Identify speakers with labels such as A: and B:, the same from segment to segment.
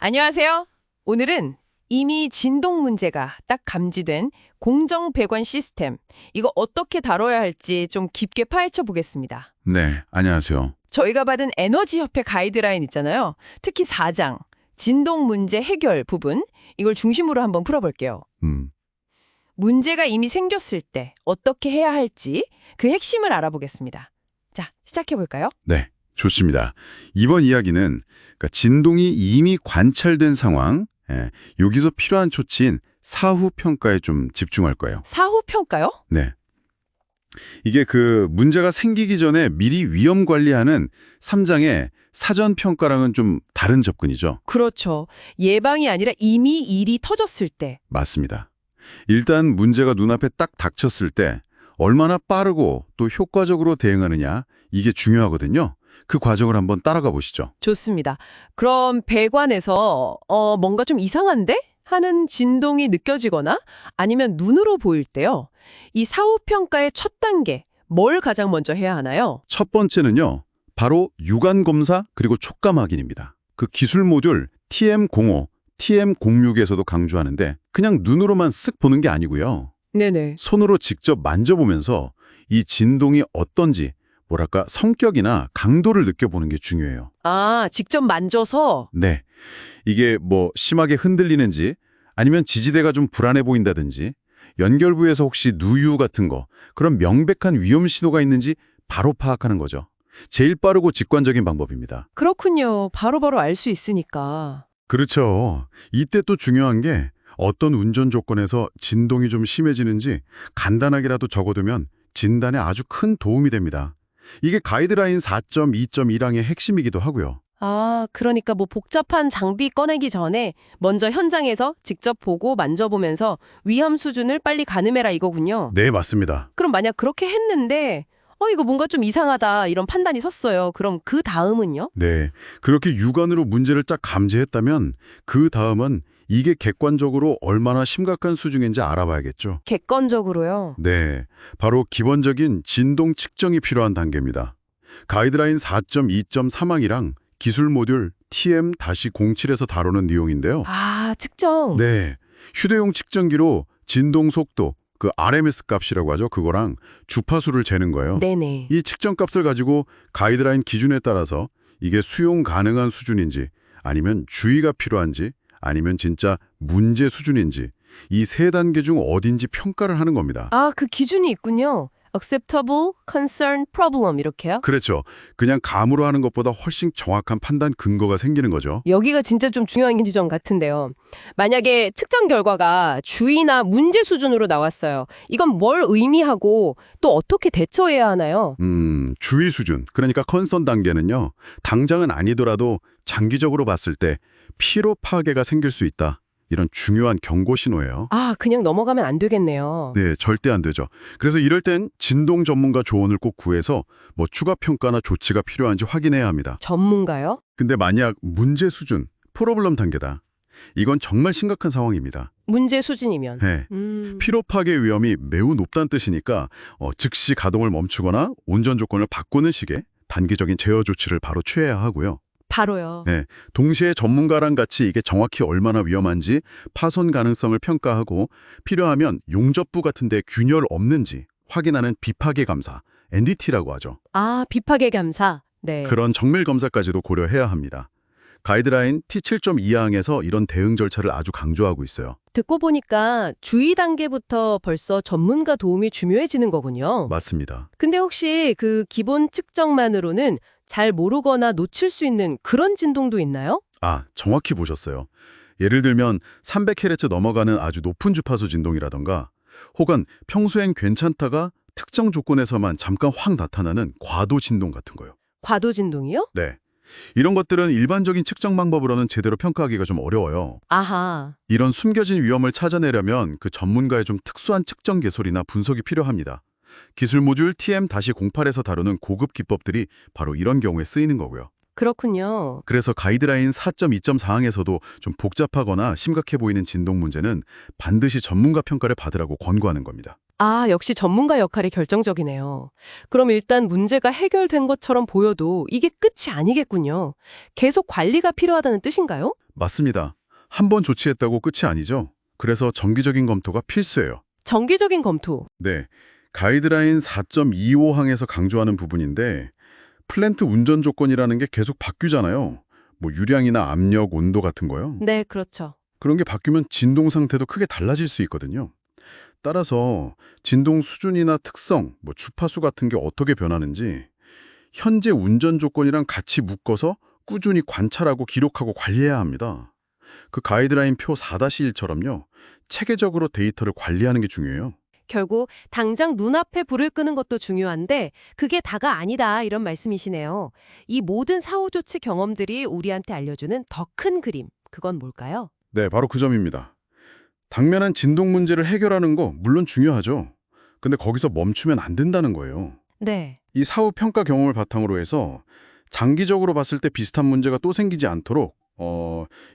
A: 안녕하세요. 오늘은 이미 진동 문제가 딱 감지된 공정 배관 시스템, 이거 어떻게 다뤄야 할지 좀 깊게 파헤쳐 보겠습니다.
B: 네, 안녕하세요.
A: 저희가 받은 에너지협회 가이드라인 있잖아요. 특히 4장, 진동 문제 해결 부분, 이걸 중심으로 한번 풀어볼게요. 문제가 이미 생겼을 때 어떻게 해야 할지 그 핵심을 알아보겠습니다. 자, 시작해볼까요?
B: 네, 좋습니다. 이번 이야기는 그러니까 진동이 이미 관찰된 상황, 여기서 필요한 조치인 사후 평가에 좀 집중할 거예요.
A: 사후 평가요?
B: 네. 이게 그 문제가 생기기 전에 미리 위험 관리하는 3장의 사전 평가랑은 좀 다른 접근이죠.
A: 그렇죠. 예방이 아니라 이미 일이 터졌을 때.
B: 맞습니다. 일단 문제가 눈앞에 딱 닥쳤을 때 얼마나 빠르고 또 효과적으로 대응하느냐, 이게 중요하거든요. 그 과정을 한번 따라가 보시죠.
A: 좋습니다. 그럼 배관에서 뭔가 좀 이상한데? 하는 진동이 느껴지거나 아니면 눈으로 보일 때요. 이 사후평가의 첫 단계, 뭘 가장 먼저 해야 하나요?
B: 첫 번째는요, 바로 육안 검사 그리고 촉감 확인입니다. 그 기술 모듈 TM05, TM06에서도 강조하는데 그냥 눈으로만 쓱 보는 게 아니고요.
A: 네네.
B: 손으로 직접 만져보면서 이 진동이 어떤지, 뭐랄까 성격이나 강도를 느껴보는 게 중요해요.
A: 아, 직접 만져서?
B: 네, 이게 뭐 심하게 흔들리는지 아니면 지지대가 좀 불안해 보인다든지 연결부에서 혹시 누유 같은 거, 그런 명백한 위험 신호가 있는지 바로 파악하는 거죠. 제일 빠르고 직관적인 방법입니다.
A: 그렇군요. 바로바로 알 수 있으니까.
B: 그렇죠. 이때 또 중요한 게 어떤 운전 조건에서 진동이 좀 심해지는지 간단하게라도 적어두면 진단에 아주 큰 도움이 됩니다. 이게 가이드라인 4.2.1항의 핵심이기도 하고요.
A: 아, 그러니까 뭐 복잡한 장비 꺼내기 전에 먼저 현장에서 직접 보고 만져보면서 위험 수준을 빨리 가늠해라 이거군요.
B: 네, 맞습니다.
A: 그럼 만약 그렇게 했는데 이거 뭔가 좀 이상하다 이런 판단이 섰어요. 그럼 그 다음은요?
B: 네, 그렇게 육안으로 문제를 딱 감지했다면 그 다음은 이게 객관적으로 얼마나 심각한 수준인지 알아봐야겠죠.
A: 객관적으로요.
B: 네, 바로 기본적인 진동 측정이 필요한 단계입니다. 가이드라인 4.2.3항이랑 기술 모듈 TM-07에서 다루는 내용인데요.
A: 아, 측정.
B: 네, 휴대용 측정기로 진동 속도, 그 RMS 값이라고 하죠. 그거랑 주파수를 재는 거예요.
A: 네네.
B: 이 측정값을 가지고 가이드라인 기준에 따라서 이게 수용 가능한 수준인지 아니면 주의가 필요한지 아니면 진짜 문제 수준인지 이 세 단계 중 어딘지 평가를 하는 겁니다.
A: 아, 그 기준이 있군요. acceptable, concern, problem 이렇게요?
B: 그렇죠. 그냥 감으로 하는 것보다 훨씬 정확한 판단 근거가 생기는 거죠.
A: 여기가 진짜 좀 중요한 지점 같은데요. 만약에 측정 결과가 주의나 문제 수준으로 나왔어요. 이건 뭘 의미하고 또 어떻게 대처해야 하나요?
B: 주의 수준, 그러니까 컨선 단계는요. 당장은 아니더라도 장기적으로 봤을 때 피로 파괴가 생길 수 있다. 이런 중요한 경고 신호예요.
A: 아, 그냥 넘어가면 안 되겠네요.
B: 네, 절대 안 되죠. 그래서 이럴 땐 진동 전문가 조언을 꼭 구해서 뭐 추가 평가나 조치가 필요한지 확인해야 합니다.
A: 전문가요?
B: 근데 만약 문제 수준, 프로블럼 단계다. 이건 정말 심각한 상황입니다.
A: 문제 수준이면.
B: 네. 피로 파괴 위험이 매우 높다는 뜻이니까 즉시 가동을 멈추거나 운전 조건을 바꾸는 식의 단기적인 제어 조치를 바로 취해야 하고요.
A: 바로요.
B: 네, 동시에 전문가랑 같이 이게 정확히 얼마나 위험한지 파손 가능성을 평가하고 필요하면 용접부 같은 데 균열 없는지 확인하는 비파괴 감사, NDT라고 하죠.
A: 아, 비파괴 감사. 네.
B: 그런 정밀 검사까지도 고려해야 합니다. 가이드라인 T7.2항에서 이런 대응 절차를 아주 강조하고 있어요.
A: 듣고 보니까 주의 단계부터 벌써 전문가 도움이 중요해지는 거군요.
B: 맞습니다.
A: 근데 혹시 그 기본 측정만으로는 잘 모르거나 놓칠 수 있는 그런 진동도 있나요?
B: 아, 정확히 보셨어요. 예를 들면 300Hz 넘어가는 아주 높은 주파수 진동이라던가 혹은 평소엔 괜찮다가 특정 조건에서만 잠깐 확 나타나는 과도 진동 같은 거요.
A: 과도 진동이요?
B: 네. 이런 것들은 일반적인 측정 방법으로는 제대로 평가하기가 좀 어려워요.
A: 아하.
B: 이런 숨겨진 위험을 찾아내려면 그 전문가의 좀 특수한 측정 기술이나 분석이 필요합니다. 기술 모듈 TM-08에서 다루는 고급 기법들이 바로 이런 경우에 쓰이는 거고요.
A: 그렇군요.
B: 그래서 가이드라인 4.2.4항에서도 좀 복잡하거나 심각해 보이는 진동 문제는 반드시 전문가 평가를 받으라고 권고하는 겁니다.
C: 아, 역시 전문가 역할이 결정적이네요. 그럼 일단 문제가 해결된 것처럼 보여도 이게 끝이 아니겠군요. 계속 관리가 필요하다는 뜻인가요?
B: 맞습니다. 한 번 조치했다고 끝이 아니죠. 그래서 정기적인 검토가 필수예요.
C: 정기적인 검토.
B: 네, 가이드라인 4.25항에서 강조하는 부분인데 플랜트 운전 조건이라는 게 계속 바뀌잖아요. 뭐 유량이나 압력, 온도 같은 거요.
C: 네, 그렇죠.
B: 그런 게 바뀌면 진동 상태도 크게 달라질 수 있거든요. 따라서 진동 수준이나 특성, 뭐 주파수 같은 게 어떻게 변하는지 현재 운전 조건이랑 같이 묶어서 꾸준히 관찰하고 기록하고 관리해야 합니다. 그 가이드라인 표 4-1처럼요. 체계적으로 데이터를 관리하는 게 중요해요.
C: 결국 당장 눈앞에 불을 끄는 것도 중요한데 그게 다가 아니다 이런 말씀이시네요. 이 모든 사후 조치 경험들이 우리한테 알려주는 더 큰 그림, 그건 뭘까요?
B: 네, 바로 그 점입니다. 당면한 진동 문제를 해결하는 거 물론 중요하죠. 근데 거기서 멈추면 안 된다는 거예요.
C: 네.
B: 이 사후 평가 경험을 바탕으로 해서 장기적으로 봤을 때 비슷한 문제가 또 생기지 않도록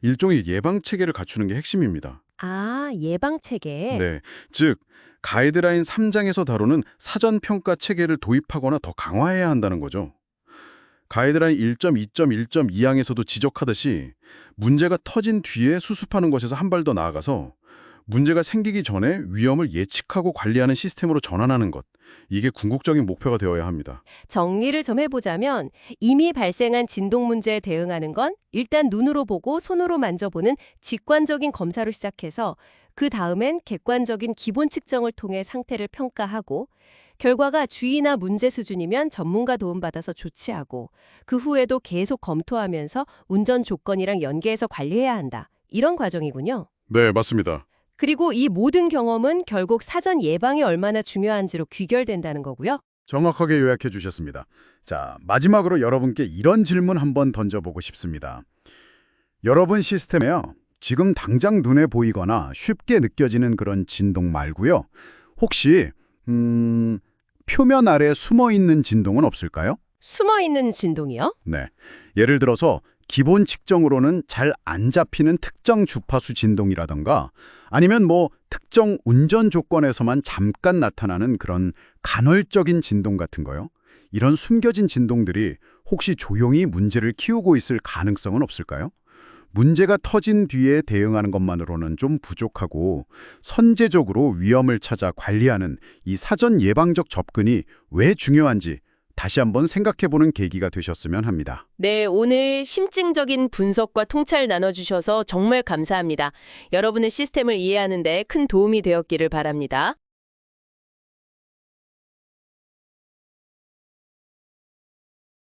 B: 일종의 예방 체계를 갖추는 게 핵심입니다.
C: 아, 예방 체계.
B: 네, 즉 가이드라인 3장에서 다루는 사전 평가 체계를 도입하거나 더 강화해야 한다는 거죠. 가이드라인 1.2.1.2항에서도 지적하듯이 문제가 터진 뒤에 수습하는 것에서 한 발 더 나아가서 문제가 생기기 전에 위험을 예측하고 관리하는 시스템으로 전환하는 것. 이게 궁극적인 목표가 되어야 합니다.
C: 정리를 좀 해보자면 이미 발생한 진동 문제에 대응하는 건 일단 눈으로 보고 손으로 만져보는 직관적인 검사로 시작해서 그 다음엔 객관적인 기본 측정을 통해 상태를 평가하고 결과가 주의나 문제 수준이면 전문가 도움받아서 조치하고 그 후에도 계속 검토하면서 운전 조건이랑 연계해서 관리해야 한다. 이런 과정이군요.
B: 네, 맞습니다.
C: 그리고 이 모든 경험은 결국 사전 예방이 얼마나 중요한지로 귀결된다는 거고요.
B: 정확하게 요약해 주셨습니다. 자, 마지막으로 여러분께 이런 질문 한번 던져보고 싶습니다. 여러분 시스템에요. 지금 당장 눈에 보이거나 쉽게 느껴지는 그런 진동 말고요. 혹시 표면 아래 숨어있는 진동은 없을까요?
C: 숨어있는 진동이요?
B: 네. 예를 들어서 기본 측정으로는 잘 안 잡히는 특정 주파수 진동이라던가 아니면 뭐 특정 운전 조건에서만 잠깐 나타나는 그런 간헐적인 진동 같은 거요. 이런 숨겨진 진동들이 혹시 조용히 문제를 키우고 있을 가능성은 없을까요? 문제가 터진 뒤에 대응하는 것만으로는 좀 부족하고 선제적으로 위험을 찾아 관리하는 이 사전 예방적 접근이 왜 중요한지 다시 한번 생각해보는 계기가 되셨으면 합니다.
A: 네, 오늘 심층적인 분석과 통찰 나눠주셔서 정말 감사합니다. 여러분의 시스템을 이해하는 데 큰 도움이 되었기를 바랍니다.